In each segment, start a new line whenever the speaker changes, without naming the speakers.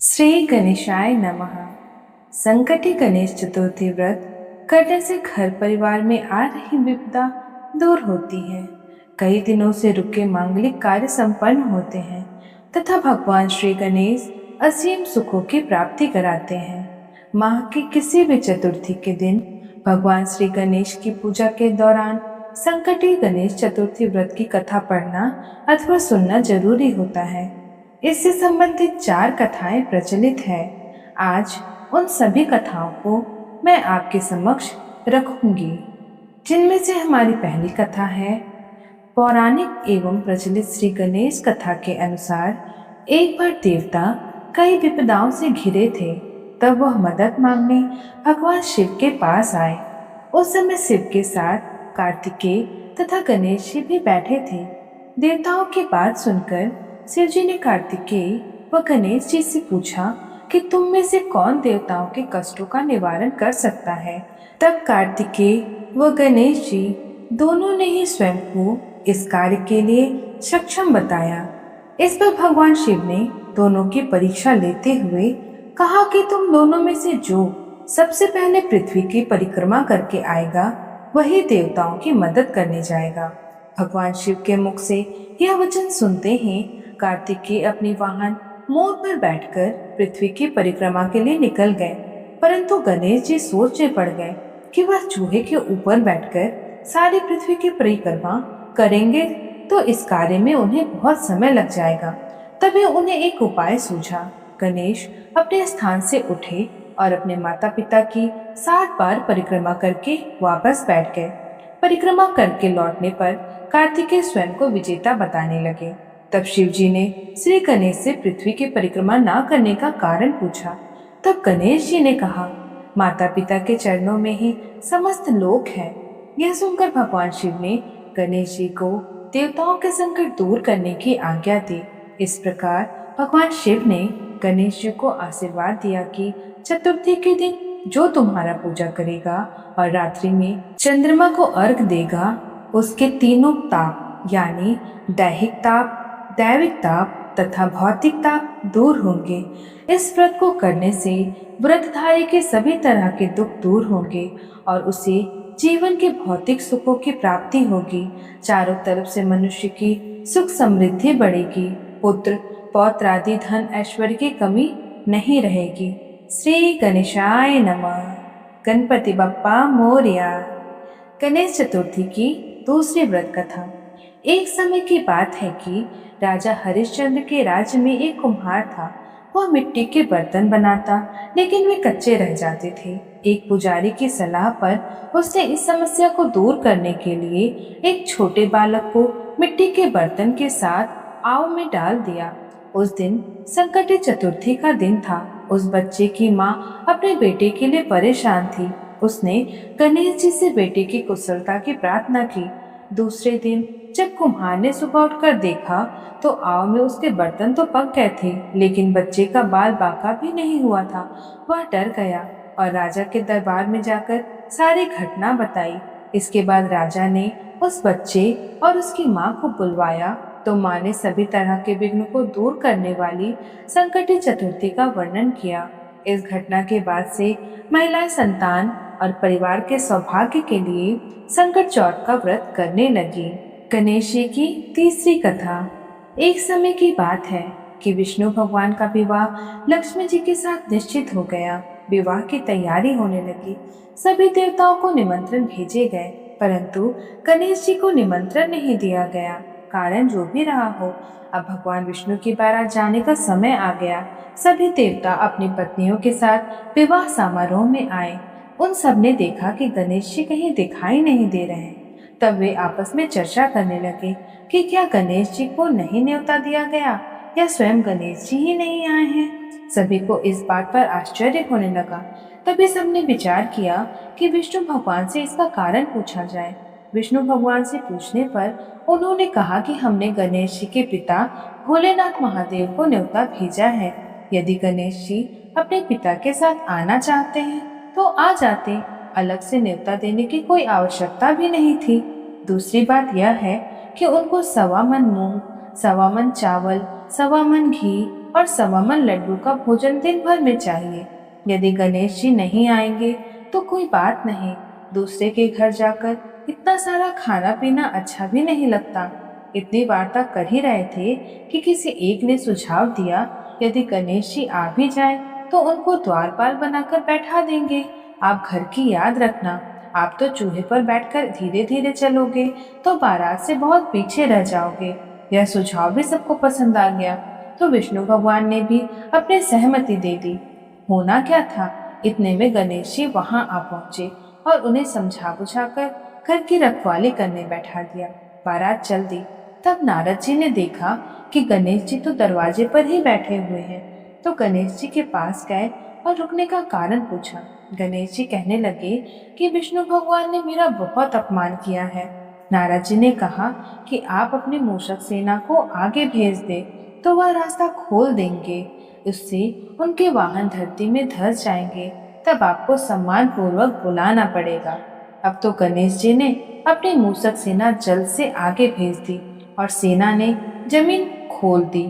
श्री गणेशाय नमः। संकटी गणेश चतुर्थी व्रत करने से घर परिवार में आ रही विपदा दूर होती है। कई दिनों से रुके मांगलिक कार्य संपन्न होते हैं तथा भगवान श्री गणेश असीम सुखों की प्राप्ति कराते हैं। माह की किसी भी चतुर्थी के दिन भगवान श्री गणेश की पूजा के दौरान संकटी गणेश चतुर्थी व्रत की कथा पढ़ना अथवा सुनना जरूरी होता है। इससे संबंधित 4 कथाएं प्रचलित है। आज उन सभी कथाओं को मैं आपके समक्ष रखूंगी, जिनमें से हमारी पहली कथा है। पौराणिक एवं प्रचलित श्री गणेश कथा के अनुसार एक बार देवता कई विपदाओं से घिरे थे। तब वह मदद मांगने भगवान शिव के पास आए। उस समय शिव के साथ कार्तिकेय तथा गणेश जी भी बैठे थे। देवताओं की बात सुनकर शिव जी ने कार्तिकेय व गणेश जी से पूछा कि तुम में से कौन देवताओं के कष्टों का निवारण कर सकता है। तब कार्तिकेय व गणेश जी दोनों ने ही स्वयं को इस कार्य के लिए सक्षम बताया। इस पर भगवान शिव ने दोनों की परीक्षा लेते हुए कहा कि तुम दोनों में से जो सबसे पहले पृथ्वी की परिक्रमा करके आएगा वही देवताओं की मदद करने जाएगा। भगवान शिव के मुख से यह वचन सुनते ही कार्तिकेय अपनी वाहन मोर पर बैठकर पृथ्वी की परिक्रमा के लिए निकल गए। परंतु गणेश जी सोच में पड़ गए कि वह चूहे के ऊपर बैठकर सारी पृथ्वी की परिक्रमा करेंगे तो इस कार्य में उन्हें बहुत समय लग जाएगा। तभी उन्हें एक उपाय सूझा। गणेश अपने स्थान से उठे और अपने माता पिता की 60 बार परिक्रमा करके वापस बैठ गए। परिक्रमा करके लौटने पर कार्तिकेय स्वयं को विजेता बताने लगे। तब शिव जी ने श्री गणेश से पृथ्वी की परिक्रमा ना करने का कारण पूछा। तब गणेश जी ने कहा, माता पिता के चरणों में ही समस्त लोक है। यह सुनकर भगवान शिव ने गणेश जी को देवताओं के संकट दूर करने की आज्ञा दी। इस प्रकार भगवान शिव ने गणेश जी को आशीर्वाद दिया कि चतुर्थी के दिन जो तुम्हारा पूजा करेगा और रात्रि में चंद्रमा को अर्घ देगा, उसके तीनों ताप यानी दैहिक ताप, दैविक ताप तथा भौतिक ताप दूर होंगे। इस व्रत को करने से व्रतधारी के सभी तरह के दुख दूर होंगे और उसे जीवन के भौतिक सुखों की प्राप्ति होगी। चारों तरफ से मनुष्य की सुख समृद्धि बढ़ेगी। पुत्र पौत्र आदि धन ऐश्वर्य की कमी नहीं रहेगी। श्री गणेशाय नमः। गणपति बप्पा मोरया। गणेश चतुर्थी की दूसरी व्रत कथा। एक समय की बात है कि राजा हरिश्चंद्र के राज्य में एक कुम्हार था। वह मिट्टी के बर्तन बनाता, लेकिन वे कच्चे रह जाते थे। एक पुजारी की सलाह पर उसने इस समस्या को दूर करने के लिए एक छोटे बालक को मिट्टी के बर्तन के साथ आव में डाल दिया। उस दिन संकटी चतुर्थी का दिन था। उस बच्चे की माँ अपने बेटे के लिए परेशान थी। उसने गणेश जी से बेटे की कुशलता की प्रार्थना की। दूसरे दिन जब कुम्हार ने सुबह उठकर देखा तो आव में उसके बर्तन तो पक गए थे, लेकिन बच्चे का बाल बांका भी नहीं हुआ था। वह डर गया और राजा के दरबार में जाकर सारी घटना बताई। इसके बाद राजा ने उस बच्चे और उसकी माँ को बुलवाया तो माँ ने सभी तरह के विघ्न को दूर करने वाली संकटी चतुर्थी का वर्णन किया। इस घटना के बाद से महिलाएं संतान और परिवार के सौभाग्य के लिए संकट चौथ का व्रत करने लगी। गणेश जी की तीसरी कथा। एक समय की बात है कि विष्णु भगवान का विवाह लक्ष्मी जी के साथ निश्चित हो गया। विवाह की तैयारी होने लगी। सभी देवताओं को निमंत्रण भेजे गए, परंतु गणेश जी को निमंत्रण नहीं दिया गया। कारण जो भी रहा हो, अब भगवान विष्णु की बारात जाने का समय आ गया। सभी देवता अपनी पत्नियों के साथ विवाह समारोह में आए। उन सब ने देखा कि गणेश जी कहीं दिखाई नहीं दे रहे हैं। तब वे आपस में चर्चा करने लगे कि क्या गणेश जी को नहीं न्योता दिया गया या स्वयं गणेश जी ही नहीं आए हैं। सभी को इस बात पर आश्चर्य होने लगा। तभी सबने विचार किया कि विष्णु भगवान से इसका कारण पूछा जाए। विष्णु भगवान से पूछने पर उन्होंने कहा कि हमने गणेश जी के पिता भोलेनाथ महादेव को न्योता भेजा है। यदि गणेश जी अपने पिता के साथ आना चाहते हैं तो आ जाते, अलग से न्योता देने की कोई आवश्यकता भी नहीं थी। दूसरी बात यह है कि उनको 1.25 मन मूंग, 1.25 मन चावल, 1.25 मन घी और 1.25 लड्डू का भोजन दिन भर में चाहिए। यदि गणेश जी नहीं आएंगे तो कोई बात नहीं, दूसरे के घर जाकर इतना सारा खाना पीना अच्छा भी नहीं लगता। इतनी वार्ता कर ही रहे थे कि किसी एक ने सुझाव दिया, यदि गणेश जी आ भी जाए तो उनको द्वारपाल बनाकर बैठा देंगे। आप घर की याद रखना, आप तो चूहे पर बैठकर धीरे धीरे चलोगे तो बारात से बहुत पीछे रह जाओगे। यह सुझाव भी सबको पसंद आ गया, तो विष्णु भगवान ने भी अपनी सहमति दे दी। होना क्या था, इतने में गणेश जी वहां आ पहुंचे और उन्हें समझा बुझाकर घर की रखवाली करने बैठा दिया। बारात चल दी। तब नारद जी ने देखा कि गणेश जी तो दरवाजे पर ही बैठे हुए हैं, तो गणेश जी के पास गए और रुकने का कारण पूछा। गणेश जी कहने लगे कि विष्णु भगवान ने मेरा बहुत अपमान किया है। नारद जी ने कहा कि आप अपनी मूषक सेना को आगे भेज दे तो वह रास्ता खोल देंगे, उससे उनके वाहन धरती में धंस जाएंगे, तब आपको सम्मान पूर्वक बुलाना पड़ेगा। अब तो गणेश जी ने अपनी मूषक सेना जल्द से आगे भेज दी और सेना ने जमीन खोल दी।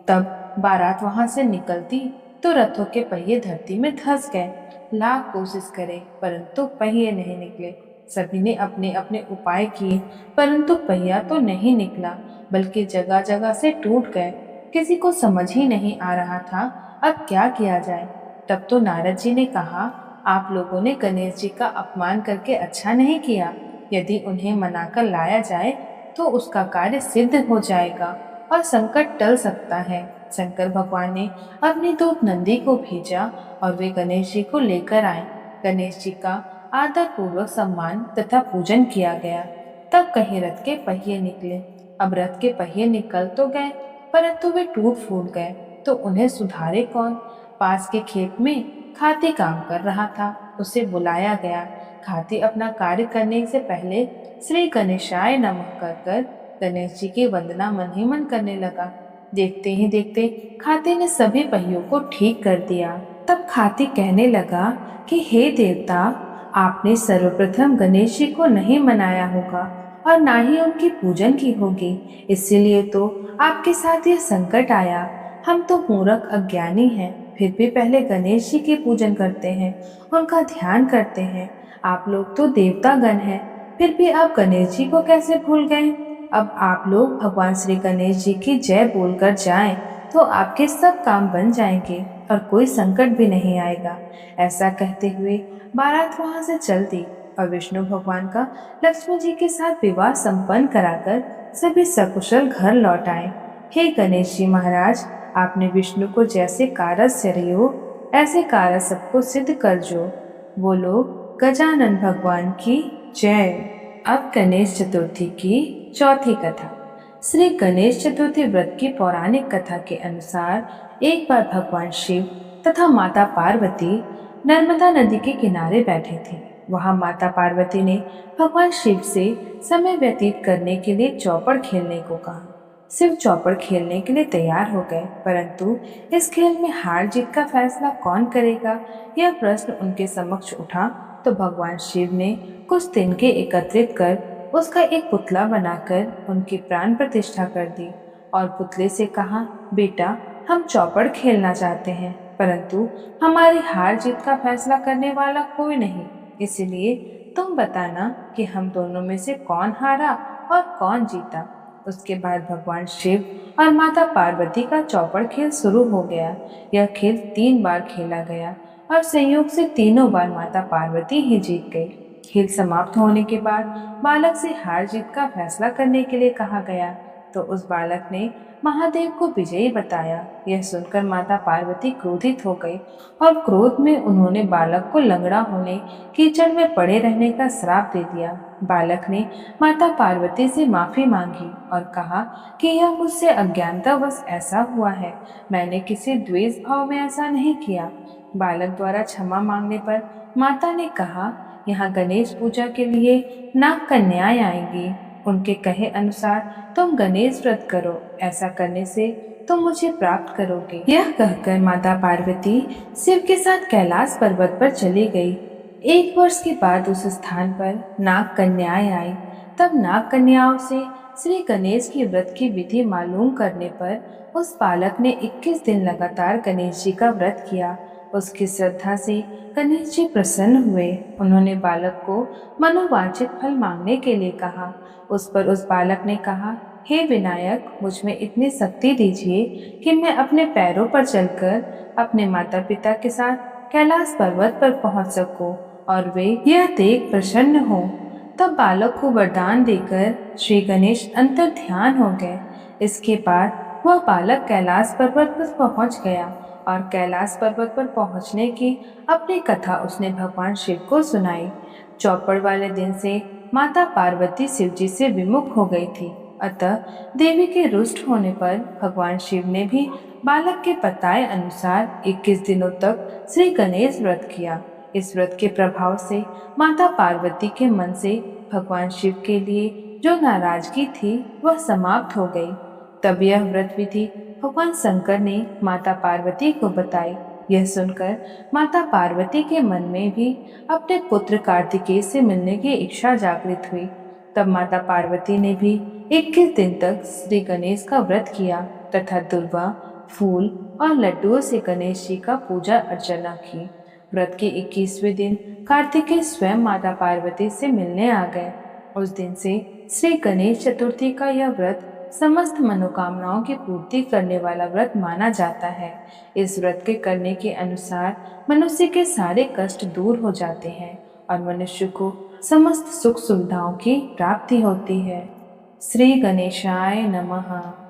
तब बारात वहां से निकलती तो रथों के पहिए धरती में धंस गए। लाख कोशिश करे परंतु पहिए नहीं निकले। सभी ने अपने अपने उपाय किए परंतु पहिया तो नहीं निकला, बल्कि जगह जगह से टूट गए। किसी को समझ ही नहीं आ रहा था अब क्या किया जाए। तब तो नारद जी ने कहा, आप लोगों ने गणेश जी का अपमान करके अच्छा नहीं किया। यदि उन्हें मनाकर लाया जाए तो उसका कार्य सिद्ध हो जाएगा और संकट टल सकता है। शंकर भगवान ने अपने दूत नंदी को भेजा और वे गणेश जी को लेकर आए। गणेश जी का आदर पूर्वक सम्मान तथा पूजन किया गया। तब कहीं रथ के पहिए निकले। अब रथ के पहिए निकल तो गए परंतु वे टूट फूट गए, तो उन्हें सुधारे कौन। पास के खेत में खाती काम कर रहा था, उसे बुलाया गया। खाती अपना कार्य करने से पहले श्री गणेशाय नमः कर गणेश जी की वंदना मन ही मन करने लगा। देखते ही देखते खाती ने सभी पहियों को ठीक कर दिया। तब खाती कहने लगा कि हे देवता, आपने सर्वप्रथम गणेश जी को नहीं मनाया होगा और ना ही उनकी पूजन की होगी, इसीलिए तो आपके साथ यह संकट आया। हम तो मूर्ख अज्ञानी हैं, फिर भी पहले गणेश जी की पूजन करते हैं, उनका ध्यान करते हैं। आप लोग तो देवता गण हैं, फिर भी आप गणेश जी को कैसे भूल गए। अब आप लोग भगवान श्री गणेश जी की जय बोलकर जाएं तो आपके सब काम बन जाएंगे और कोई संकट भी नहीं आएगा। ऐसा कहते हुए बारात वहां से चल दी और विष्णु भगवान का लक्ष्मी जी के साथ विवाह संपन्न कराकर सभी सकुशल घर लौट आए। हे गणेश जी महाराज, आपने विष्णु को जैसे कारज चरियो ऐसे कारज सबको सिद्ध कर जो। बोलो गजानन भगवान की जय। अब गणेश चतुर्थी की चौथी कथा। श्री गणेश चतुर्थी व्रत की पौराणिक कथा के अनुसार एक बार भगवान शिव तथा माता पार्वती नर्मदा नदी के किनारे बैठे थे। वहां माता पार्वती ने भगवान शिव से समय व्यतीत करने के लिए चौपड़ खेलने को कहा। शिव चौपड़ खेलने के लिए तैयार हो गए, परंतु इस खेल में हार जीत का फैसला कौन करेगा, यह प्रश्न उनके समक्ष उठा। तो भगवान शिव ने कुछ तिनके एकत्रित कर उसका एक पुतला बनाकर उनकी प्राण प्रतिष्ठा कर दी और पुतले से कहा, बेटा, हम चौपड़ खेलना चाहते हैं, परंतु हमारी हार जीत का फैसला करने वाला कोई नहीं, इसलिए तुम बताना कि हम दोनों में से कौन हारा और कौन जीता। उसके बाद भगवान शिव और माता पार्वती का चौपड़ खेल शुरू हो गया। यह खेल 3 बार खेला गया और संयोग से तीनों बार माता पार्वती ही जीत गई। खेल समाप्त होने के बाद बालक से हार जीत का फैसला करने के लिए कहा गया, तो उस बालक ने महादेव को विजयी बताया। यह सुनकर माता पार्वती क्रोधित हो गई और क्रोध में उन्होंने बालक को लंगड़ा होने, कीचड़ में पड़े रहने का श्राप दे दिया। बालक ने माता पार्वती से माफी मांगी और कहा कि यह मुझसे अज्ञानतावश ऐसा हुआ है, मैंने किसी द्वेष भाव में ऐसा नहीं किया। बालक द्वारा क्षमा मांगने पर माता ने कहा, यहाँ गणेश पूजा के लिए नाग कन्याएं आएंगी, उनके कहे अनुसार तुम गणेश व्रत करो, ऐसा करने से तुम मुझे प्राप्त करोगे। यह कहकर माता पार्वती शिव के साथ कैलाश पर्वत पर चली गई। 1 वर्ष के बाद उस स्थान पर नाग कन्याएं आई। तब नाग कन्याओं से श्री गणेश की व्रत की विधि मालूम करने पर उस बालक ने 21 दिन लगातार गणेश जी का व्रत किया। उसकी श्रद्धा से गणेश जी प्रसन्न हुए। उन्होंने बालक को मनोवांछित फल मांगने के लिए कहा। उस पर उस बालक ने कहा, हे विनायक, मुझ में इतनी शक्ति दीजिए कि मैं अपने पैरों पर चलकर अपने माता पिता के साथ कैलाश पर्वत पर पहुंच सकूं और वे यह देख प्रसन्न हो। तब बालक को वरदान देकर श्री गणेश अंतर ध्यान हो गए। इसके बाद वह बालक कैलाश पर्वत पर पहुंच गया और कैलाश पर्वत पर पहुंचने की अपनी कथा उसने भगवान शिव को सुनाई। चौपड़ वाले दिन से माता पार्वती शिव जी से विमुख हो गई थी। अतः देवी के रुष्ट होने पर भगवान शिव ने भी बालक के बताए अनुसार 21 दिनों तक श्री गणेश व्रत किया। इस व्रत के प्रभाव से माता पार्वती के मन से भगवान शिव के लिए जो नाराजगी थी वह समाप्त हो गई। तब यह व्रत विधि भगवान शंकर ने माता पार्वती को बताई। यह सुनकर माता पार्वती के मन में भी अपने पुत्र कार्तिकेय से मिलने की इच्छा जागृत हुई। तब माता पार्वती ने भी 21 दिन तक श्री गणेश का व्रत किया तथा दुर्वा, फूल और लड्डुओं से गणेश जी का पूजा अर्चना की। व्रत के 21वें दिन कार्तिकेय स्वयं माता पार्वती से मिलने आ गए। उस दिन से श्री गणेश चतुर्थी का यह व्रत समस्त मनोकामनाओं की पूर्ति करने वाला व्रत माना जाता है। इस व्रत के करने के अनुसार मनुष्य के सारे कष्ट दूर हो जाते हैं और मनुष्य को समस्त सुख सुविधाओं की प्राप्ति होती है। श्री गणेशाय नमः।